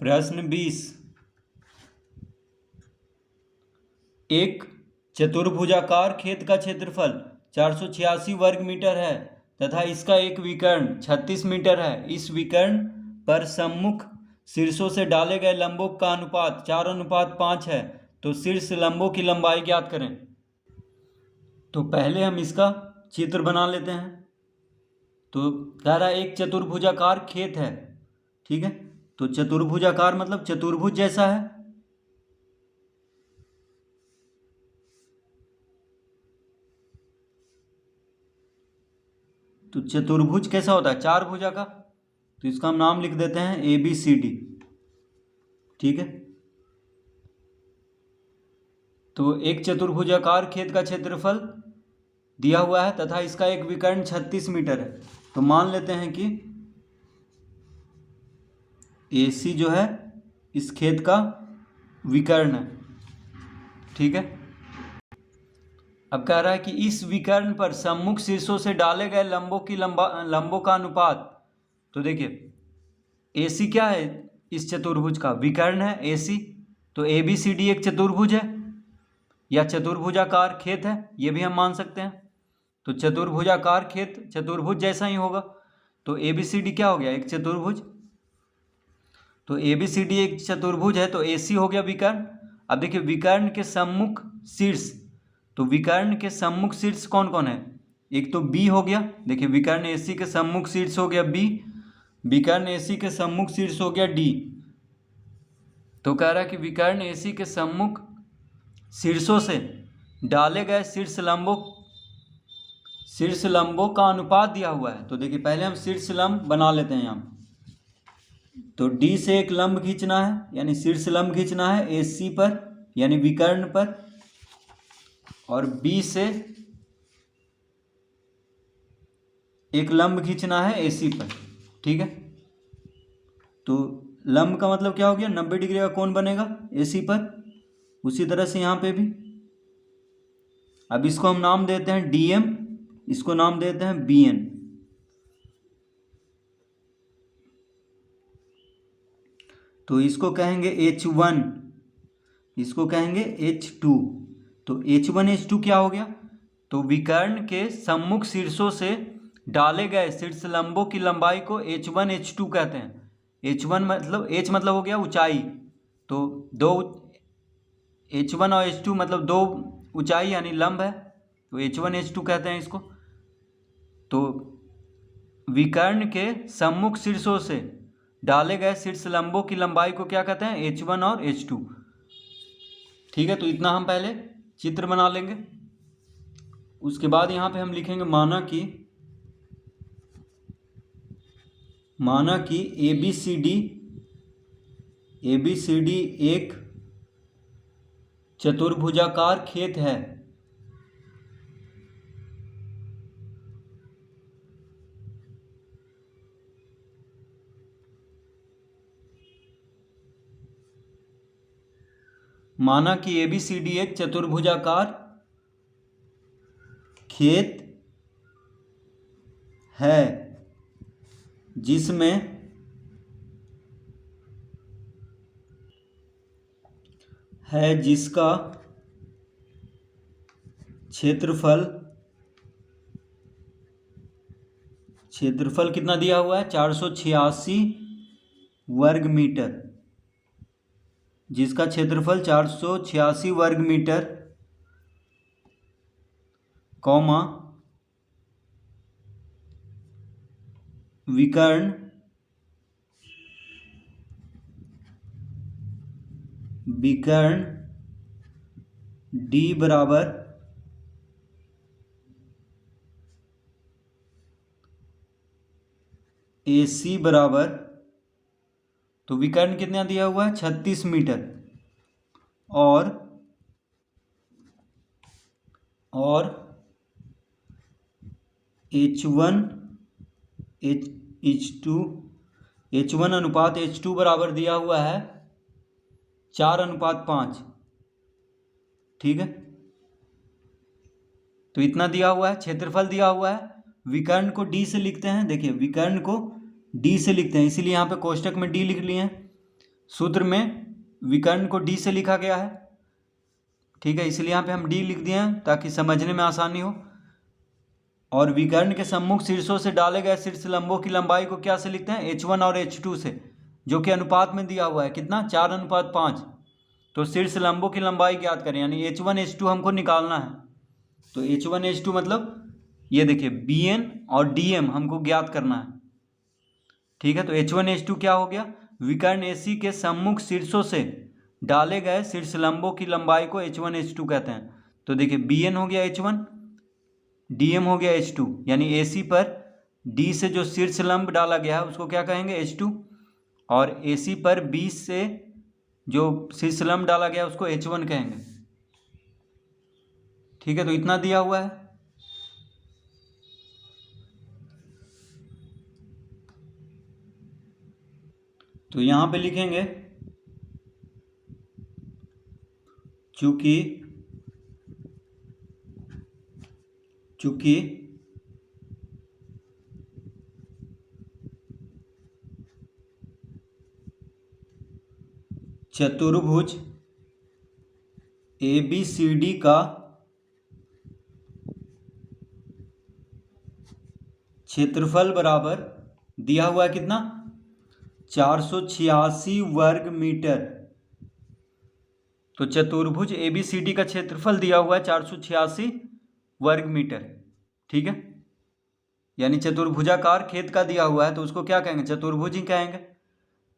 प्रश्न 20। एक चतुर्भुजाकार खेत का क्षेत्रफल 486 वर्ग मीटर है तथा इसका एक विकर्ण 36 मीटर है। इस विकर्ण पर सम्मुख शीर्षों से डाले गए लंबों का अनुपात 4:5 है, तो शीर्ष लंबों की लंबाई ज्ञात करें। तो पहले हम इसका चित्र बना लेते हैं। तो कह रहा है एक चतुर्भुजाकार खेत है, ठीक है। तो चतुर्भुजाकार मतलब चतुर्भुज जैसा है। तो चतुर्भुज कैसा होता है? चार भुजा का। तो इसका हम नाम लिख देते हैं ABCD, ठीक है। तो एक चतुर्भुजाकार खेत का क्षेत्रफल दिया हुआ है तथा इसका एक विकर्ण 36 मीटर है। तो मान लेते हैं कि AC जो है इस खेत का विकर्ण है, ठीक है। अब कह रहा है कि इस विकर्ण पर सम्मुख शीर्षों से डाले गए लंबों का अनुपात। तो देखिए AC क्या है? इस चतुर्भुज का विकर्ण है AC। तो ABCD एक चतुर्भुज है या चतुर्भुजाकार खेत है, ये भी हम मान सकते हैं। तो चतुर्भुजाकार खेत चतुर्भुज जैसा ही होगा। तो ABCD क्या हो गया? एक चतुर्भुज। तो ABCD एक चतुर्भुज है तो AC हो गया विकर्ण। अब देखिए विकर्ण के सम्मुख शीर्ष, तो विकर्ण के सम्मुख शीर्ष कौन कौन है? एक तो B हो गया। देखिए विकर्ण AC के सम्मुख शीर्ष हो गया B, विकर्ण AC के सम्मुख शीर्ष हो गया D। तो कह रहा है कि विकर्ण AC के सम्मुख शीर्षों से डाले गए शीर्ष लंबों का अनुपात दिया हुआ है। तो देखिए पहले हम शीर्ष लंब बना लेते हैं यहाँ। तो D से एक लंब खींचना है, यानी शीर्ष लंब खींचना है AC पर यानी विकर्ण पर, और B से एक लंब खींचना है AC पर, ठीक है। तो लंब का मतलब क्या हो गया? 90 डिग्री का कोण बनेगा AC पर। उसी तरह से यहाँ पे भी। अब इसको हम नाम देते हैं DM, इसको नाम देते हैं BN। तो इसको कहेंगे H1, इसको कहेंगे H2। तो H1 H2 क्या हो गया? तो विकर्ण के सम्मुख शीर्षों से डाले गए शीर्ष लंबों की लंबाई को H1 H2 कहते हैं। H1 मतलब H मतलब हो गया ऊंचाई। तो दो H1 और H2 मतलब दो ऊंचाई यानी लंब है, तो H1 H2 कहते हैं इसको। तो विकर्ण के सम्मुख शीर्षों से डाले गए शीर्ष लंबों की लंबाई को क्या कहते हैं? H1 और H2, ठीक है। तो इतना हम पहले चित्र बना लेंगे। उसके बाद यहाँ पे हम लिखेंगे माना कि ABCD एक चतुर्भुजाकार खेत है। माना कि ABCD एक चतुर्भुजाकार खेत है जिसका क्षेत्रफल कितना दिया हुआ है? 486 वर्ग मीटर। जिसका क्षेत्रफल 486 वर्ग मीटर, कौमा विकर्ण D बराबर AC बराबर, तो विकर्ण कितना दिया हुआ है? 36 मीटर। और H1 अनुपात H2 बराबर दिया हुआ है 4:5, ठीक है। तो इतना दिया हुआ है, क्षेत्रफल दिया हुआ है। विकर्ण को D से लिखते हैं। देखिए विकर्ण को D से लिखते हैं, इसीलिए यहाँ पे कोष्टक में D लिख लिए हैं। सूत्र में विकर्ण को डी से लिखा गया है, ठीक है, इसलिए यहाँ पे हम डी लिख दिए हैं ताकि समझने में आसानी हो। और विकर्ण के सम्मुख शीर्षों से डाले गए शीर्ष लंबों की लंबाई को क्या से लिखते हैं, H1 और H2 से, जो कि अनुपात में दिया हुआ है, कितना, 4:5। तो शीर्ष लंबों की लंबाई ज्ञात करें, यानी H1 H2 हमको निकालना है। तो H1 H2 मतलब ये देखिए BN और DM हमको ज्ञात करना है, ठीक है। तो H1 H2 क्या हो गया, विकर्ण AC के सम्मुख शीर्षों से डाले गए शीर्ष लंबों की लंबाई को H1 H2 कहते हैं। तो देखिए BN हो गया H1, DM हो गया H2, यानी AC पर D से जो शीर्ष लंब डाला गया है उसको क्या कहेंगे, H2, और AC पर B से जो शीर्ष लंब डाला गया है उसको H1 कहेंगे, ठीक है। तो इतना दिया हुआ है। तो यहां पे लिखेंगे चूंकि चतुर्भुज ABCD का क्षेत्रफल बराबर दिया हुआ है कितना, 486 वर्ग मीटर। तो चतुर्भुज ABCD का क्षेत्रफल दिया हुआ है 486 वर्ग मीटर, ठीक है। यानी चतुर्भुजाकार खेत का दिया हुआ है तो उसको क्या कहेंगे, चतुर्भुज ही कहेंगे।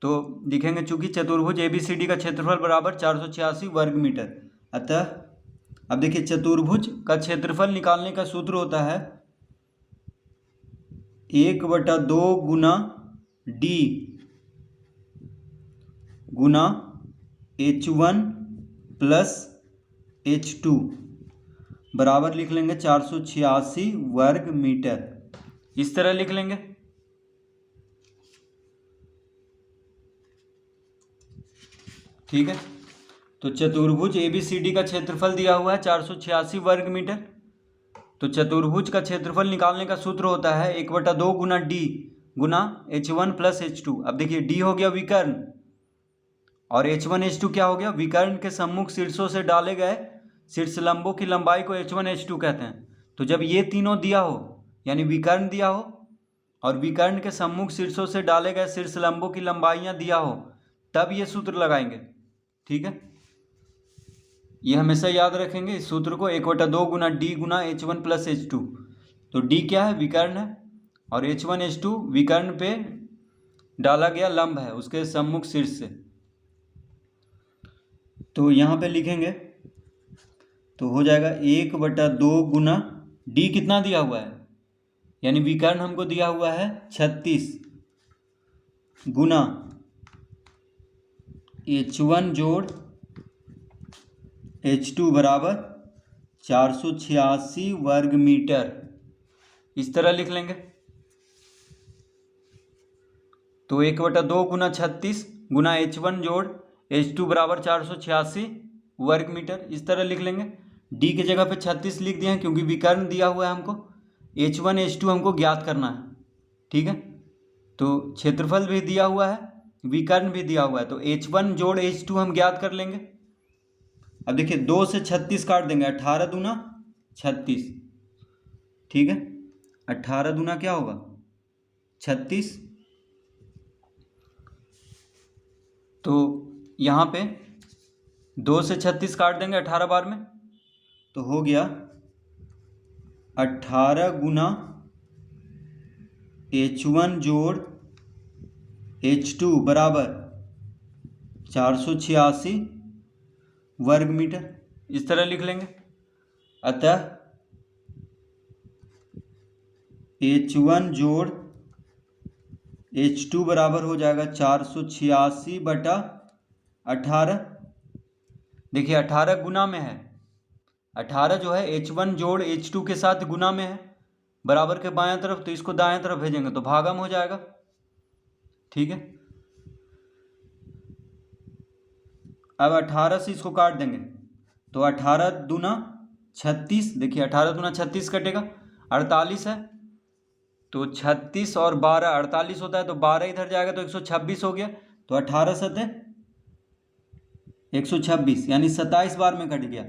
तो लिखेंगे चूंकि चतुर्भुज ABCD का क्षेत्रफल बराबर 486 वर्ग मीटर। अतः अब देखिए चतुर्भुज का क्षेत्रफल निकालने का सूत्र होता है 1/2 गुना D गुना H1 प्लस H2 बराबर लिख लेंगे 486 वर्ग मीटर, इस तरह लिख लेंगे, ठीक है। तो चतुर्भुज ABCD का क्षेत्रफल दिया हुआ है 486 वर्ग मीटर। तो चतुर्भुज का क्षेत्रफल निकालने का सूत्र होता है 1/2 गुना D गुना H1 प्लस H2। अब देखिए D हो गया विकर्ण और H1 H2 क्या हो गया, विकर्ण के सम्मुख शीर्षों से डाले गए शीर्ष लंबों की लंबाई को H1 H2 कहते हैं। तो जब ये तीनों दिया हो, यानी विकर्ण दिया हो और विकर्ण के सम्मुख शीर्षों से डाले गए शीर्ष लंबों की लंबाइयां दिया हो, तब ये सूत्र लगाएंगे, ठीक है। ये हमेशा याद रखेंगे इस सूत्र को, 1/2 गुना D गुना H1 प्लस H2। तो D क्या है, विकर्ण है, और H1 H2 विकर्ण पे डाला गया लंब है उसके सम्मुख शीर्ष से। तो यहाँ पे लिखेंगे तो हो जाएगा 1/2 गुना D कितना दिया हुआ है, यानी विकर्ण हमको दिया हुआ है 36 गुना H1 जोड़ H2 बराबर 486 वर्ग मीटर, इस तरह लिख लेंगे। तो 1/2 गुना 36 गुना H1 जोड़ H2 बराबर 486 वर्ग मीटर, इस तरह लिख लेंगे। D की जगह पे 36 लिख दिए हैं क्योंकि विकर्ण दिया हुआ है हमको, H1 H2 हमको ज्ञात करना है, ठीक है। तो क्षेत्रफल भी दिया हुआ है, विकर्ण भी दिया हुआ है, तो H1 जोड़ H2 हम ज्ञात कर लेंगे। अब देखिए 2 से 36 काट देंगे, 18 दूना 36, ठीक है। 18 दूना क्या होगा, 36। तो यहाँ पे 2 से 36 काट देंगे 18 बार में, तो हो गया 18 गुना H1 जोड़ H2 बराबर 486 वर्ग मीटर, इस तरह लिख लेंगे। अतः H1 जोड़ H2 बराबर हो जाएगा 486/18। देखिए 18 गुना में है, 18 जो है H1 जोड़ H2 के साथ गुना में है बराबर के बाएं तरफ, तो इसको दाएं तरफ भेजेंगे तो भागम हो जाएगा, ठीक है। अब 18 से इसको काट देंगे तो 18 दूना 36, देखिए 18 दूना 36 कटेगा, 48 है, तो 36 और 12 48 होता है, तो 12 इधर जाएगा तो 126 हो गया। तो 18 सतह 126 यानी 27 बार में कट गया,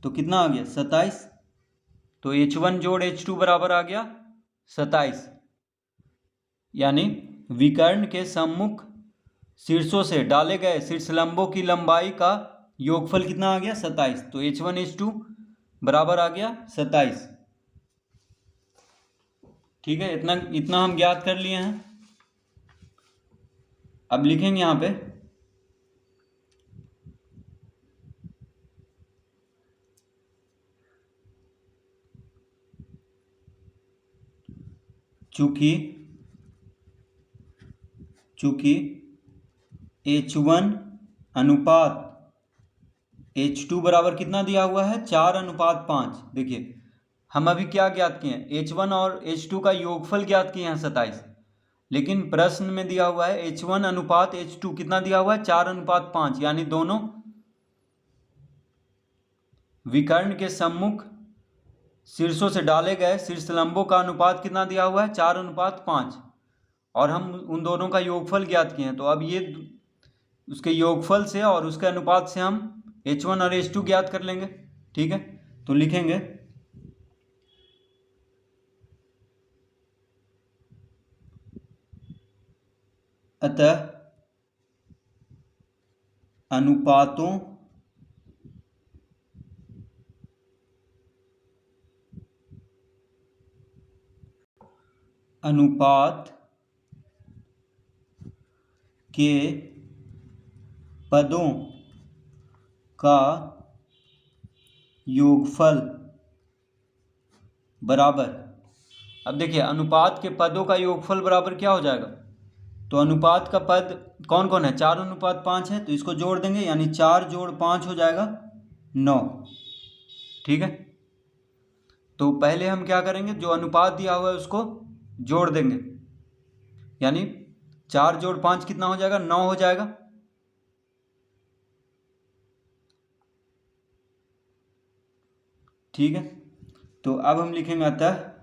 तो कितना आ गया 27। तो H1 जोड़ H2 बराबर आ गया 27, यानी विकर्ण के सम्मुख शीर्षों से डाले गए शीर्षलंबों की लंबाई का योगफल कितना आ गया 27। तो H1 H2 बराबर आ गया 27। ठीक है, इतना हम ज्ञात कर लिए हैं। अब लिखेंगे यहाँ पे चूंकि H1 अनुपात H2 बराबर कितना दिया हुआ है 4:5। देखिए हम अभी क्या ज्ञात किए हैं, H1 और H2 का योगफल ज्ञात किए हैं 27, लेकिन प्रश्न में दिया हुआ है H1 अनुपात H2 कितना दिया हुआ है 4:5, यानी दोनों विकर्ण के सम्मुख शीर्षों से डाले गए शीर्षलंबों का अनुपात कितना दिया हुआ है 4:5, और हम उन दोनों का योगफल ज्ञात किए हैं। तो अब ये उसके योगफल से और उसके अनुपात से हम H1 और H2 ज्ञात कर लेंगे। ठीक है, तो लिखेंगे अतः अनुपात के पदों का योगफल बराबर। अब देखिए अनुपात के पदों का योगफल बराबर क्या हो जाएगा, तो अनुपात का पद कौन कौन है 4:5 है, तो इसको जोड़ देंगे, यानी 4 जोड़ 5 हो जाएगा 9। ठीक है, तो पहले हम क्या करेंगे, जो अनुपात दिया हुआ है उसको जोड़ देंगे, यानी 4 जोड़ 5 कितना हो जाएगा 9 हो जाएगा। ठीक है, तो अब हम लिखेंगे अतः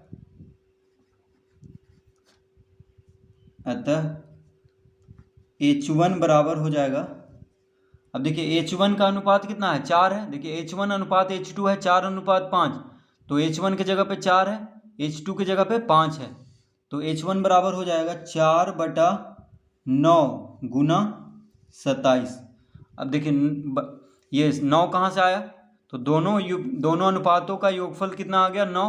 H1 बराबर हो जाएगा। अब देखिए H1 का अनुपात कितना है 4 है, देखिए H1 अनुपात H2 है 4:5, तो H1 की जगह पे 4 है, H2 की जगह पे 5 है, तो H1 बराबर हो जाएगा 4/9 गुना 27। अब देखिए ये 9 कहाँ से आया, तो दोनों अनुपातों का योगफल कितना आ गया 9,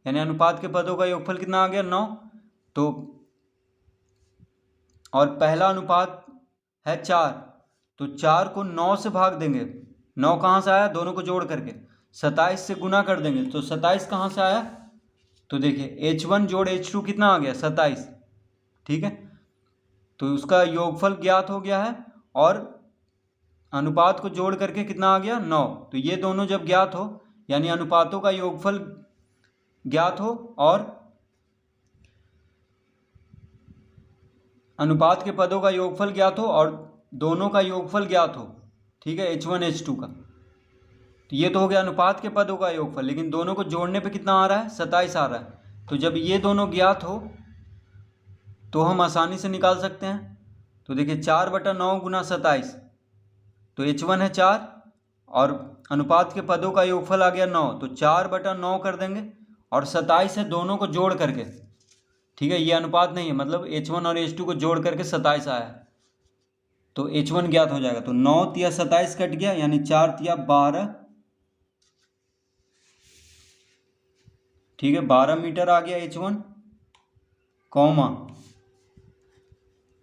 यानी अनुपात के पदों का योगफल कितना आ गया 9। तो और पहला अनुपात है 4, तो 4 को 9 से भाग देंगे, 9 कहाँ से आया दोनों को जोड़ करके 27 से गुना कर देंगे, तो 27 कहाँ से आया, तो देखिए H1 जोड़ H2 कितना आ गया 27। ठीक है, तो उसका योगफल ज्ञात हो गया है और अनुपात को जोड़ करके कितना आ गया 9। तो ये दोनों जब ज्ञात हो, यानी अनुपातों का योगफल ज्ञात हो और अनुपात के पदों का योगफल ज्ञात हो और दोनों का योगफल ज्ञात हो, ठीक है H1 H2 का, तो ये तो हो गया अनुपात के पदों का योगफल, लेकिन दोनों को जोड़ने पे कितना आ रहा है 27 आ रहा है। तो जब ये दोनों ज्ञात हो तो हम आसानी से निकाल सकते हैं। तो देखिए 4/9 गुना 27, तो H1 है 4 और अनुपात के पदों का योगफल आ गया 9, तो 4/9 कर देंगे और 27 है दोनों को जोड़ करके। ठीक है, ये अनुपात नहीं है, मतलब H1 और H2 को जोड़ करके 27 आया है, तो H1 ज्ञात हो जाएगा। तो 9 तिया 27 कट गया, यानी 4 तिया 12। ठीक है, 12 मीटर आ गया H1 कॉमा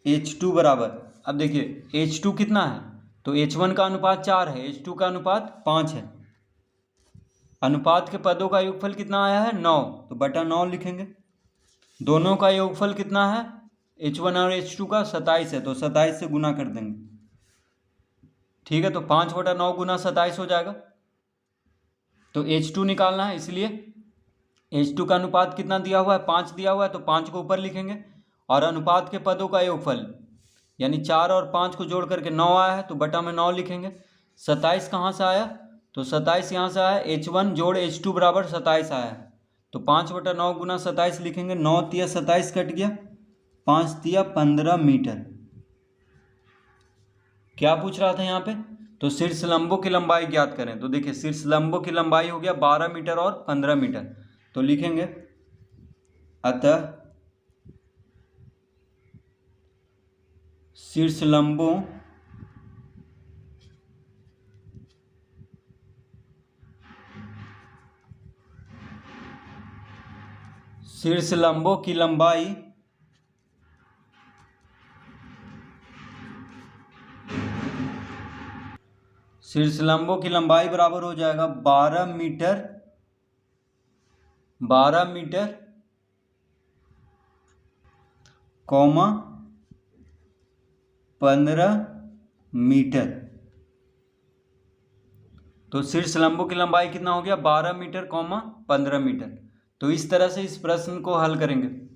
H2 बराबर। अब देखिए H2 कितना है, तो H1 का अनुपात 4 है, H2 का अनुपात 5 है। अनुपात के पदों का योगफल कितना आया है 9, तो बटा 9 लिखेंगे। दोनों का योगफल कितना है H1 और H2 का 27 है, तो 27 से गुना कर देंगे। ठीक है, तो 5/9 गुना 27 हो जाएगा। तो H2 निकालना है, इसलिए H2 का अनुपात कितना दिया हुआ है 5 दिया हुआ है, तो 5 को ऊपर लिखेंगे और अनुपात के पदों का योगफल यानी 4 और 5 को जोड़ करके 9 आया है, तो बटा में 9 लिखेंगे। 27 कहाँ से आया, तो 27 यहाँ से आया, H1 जोड़ H2 बराबर 27 आया है, तो 5/9 गुना 27 लिखेंगे। 9 तिया 27 कट गया, 5 तिया 15 मीटर। क्या पूछ रहा था यहाँ पे, तो शीर्ष लंबों की लंबाई ज्ञात करें। तो देखिए शीर्ष लंबों की लंबाई हो गया 12 मीटर और 15 मीटर। तो लिखेंगे अतः शीर्ष लंबों की लंबाई बराबर हो जाएगा 12 मीटर कॉमा 15 मीटर। तो शीर्ष लंबों की लंबाई कितना हो गया 12 मीटर कॉमा 15 मीटर। तो इस तरह से इस प्रश्न को हल करेंगे।